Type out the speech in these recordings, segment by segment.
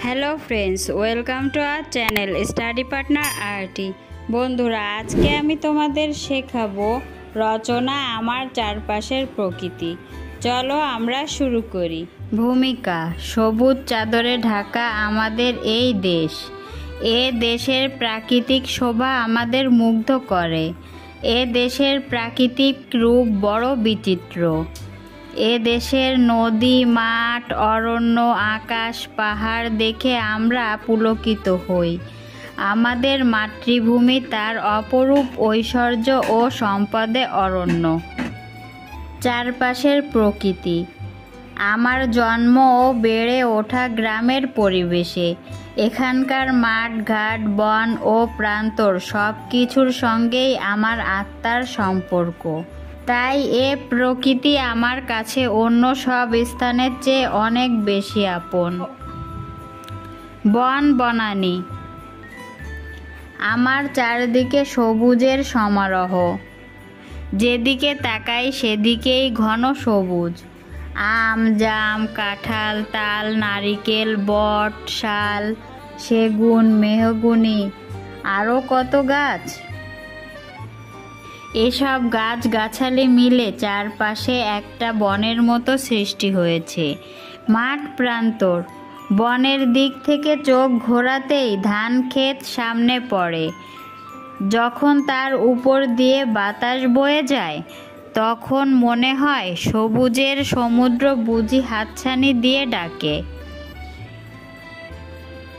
Hello friends, welcome to our channel study partner RT. বন্ধুরা, আজকে আমি তোমাদের শেখাবো রচনা আমার চারপাশের প্রকৃতি। চলো আমরা শুরু করি। ভূমিকা: সবুজ চাদরে ঢাকা আমাদের এই দেশ। এ দেশের প্রাকৃতিক শোভা আমাদের মুগ্ধ করে। এ দেশের প্রাকৃতিক রূপ বড় বিচিত্র। এ দেশের নদী, মাঠ, অরণ্য, আকাশ, পাহাড় দেখে আমরা পুলকিত হই। আমাদের মাতৃভূমি তার অপরূপ ঐশ্বর্য ও সম্পদে অরণ্য। চারপাশের প্রকৃতি: আমার জন্ম ও বেড়ে ওঠা গ্রামের পরিবেশে। এখানকার মাঠ, ঘাট, বন ও প্রান্তর সব কিছুর সঙ্গেই আমার আত্মার সম্পর্ক। তাই এ প্রকৃতি আমার কাছে অন্য সব স্থানের চেয়ে অনেক বেশি আপন। বন বনানী: আমার চারদিকে সবুজের সমারোহ। যেদিকে তাকাই সেদিকেই ঘন সবুজ। আম, জাম, কাঁঠাল, তাল, নারিকেল, বট, শাল, সেগুন, মেহগনি, আরও কত গাছ। এসব গাছগাছালি মিলে চারপাশে একটা বনের মতো সৃষ্টি হয়েছে। মাঠ, প্রান্তর। বনের দিক থেকে চোখ ঘোরাতেই ধান ক্ষেত সামনে পড়ে। যখন তার উপর দিয়ে বাতাস বয়ে যায়, তখন মনে হয় সবুজের সমুদ্র বুঝি হাতছানি দিয়ে ডাকে।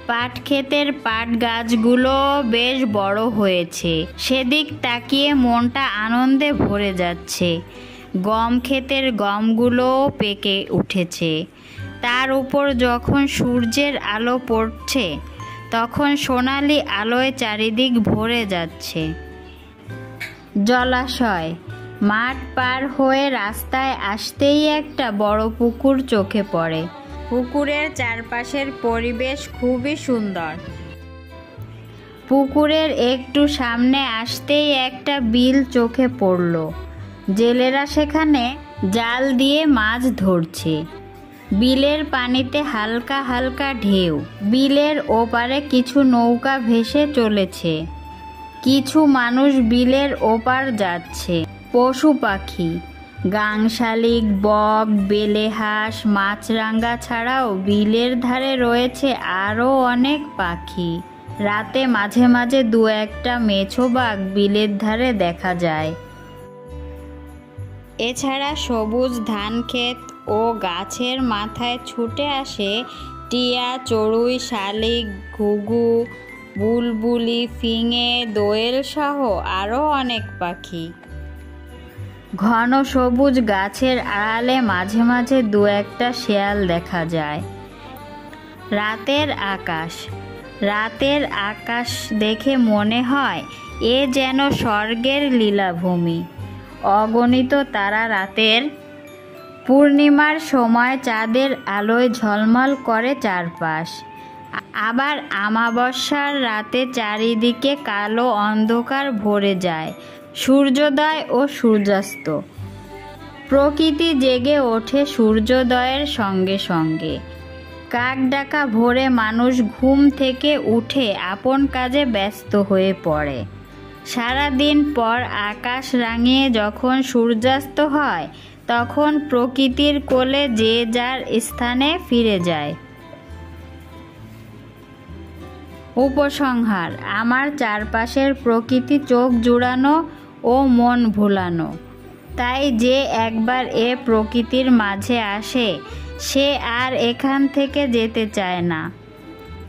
পাট ক্ষেতের পাট গাছগুলো বেশ বড় হয়েছে। সেদিক তাকিয়ে মনটা আনন্দে ভরে যাচ্ছে। গম ক্ষেতের গমগুলোও পেকে উঠেছে। তার উপর যখন সূর্যের আলো পড়ছে, তখন সোনালি আলোয় চারিদিক ভরে যাচ্ছে। জলাশয়: মাঠ পার হয়ে রাস্তায় আসতেই একটা বড় পুকুর চোখে পড়ে। পুকুরের চারপাশের পরিবেশ খুবই সুন্দর। পুকুরের একটু সামনে আসতেই একটা বিল চোখে পড়ল। জেলেরা সেখানে জাল দিয়ে মাছ ধরছে। বিলের পানিতে হালকা হালকা ঢেউ। বিলের ওপারে কিছু নৌকা ভেসে চলেছে। কিছু মানুষ বিলের ওপার যাচ্ছে। পশু পাখি: গাং শালিক, বক, বেলে হাঁস, মাছরাঙা ছাড়াও বিলের ধারে রয়েছে আরও অনেক পাখি। রাতে মাঝে মাঝে দু একটা মেছো বাঘ বিলের ধারে দেখা যায়। এছাড়া সবুজ ধান ক্ষেত ও গাছের মাথায় ছুটে আসে টিয়া, চড়ুই, শালিক, ঘুঘু, বুলবুলি, ফিঙে, দোয়েল সহ আরও অনেক পাখি। ঘন সবুজ গাছের আড়ালে মাঝে মাঝে দু একটা শেয়াল দেখা যায়। রাতের আকাশ: রাতের আকাশ দেখে মনে হয় এ যেন স্বর্গের লীলাভূমি। অগণিত তারা রাতের পূর্ণিমার সময় চাঁদের আলোয় ঝলমল করে চারপাশ। আবার আমাবস্যার রাতে চারিদিকে কালো অন্ধকার ভরে যায়। সূর্যোদয় ও সূর্যাস্ত: প্রকৃতি জেগে ওঠে সূর্যোদয়ের সঙ্গে সঙ্গে। কাক ডাকা ভোরে মানুষ ঘুম থেকে উঠে আপন কাজে ব্যস্ত হয়ে পড়ে। সারাদিন পর আকাশ রাঙিয়ে যখন সূর্যাস্ত হয়, তখন প্রকৃতির কোলে যে যার স্থানে ফিরে যায়। উপসংহার: আমার চারপাশের প্রকৃতি চোখ জুড়ানো ও মন ভোলানো। তাই যে একবার এ প্রকৃতির মাঝে আসে, সে আর এখান থেকে যেতে চায় না,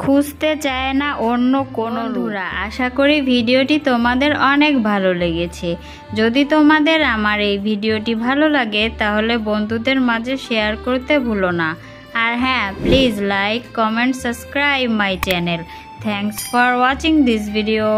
খুঁজতে চায় না অন্য কোনো রূপ। আশা করি ভিডিওটি তোমাদের অনেক ভালো লেগেছে। যদি তোমাদের আমার এই ভিডিওটি ভালো লাগে, তাহলে বন্ধুদের মাঝে শেয়ার করতে ভুলো না। আর হ্যাঁ, please like, comment, subscribe my channel. Thanks for watching this video.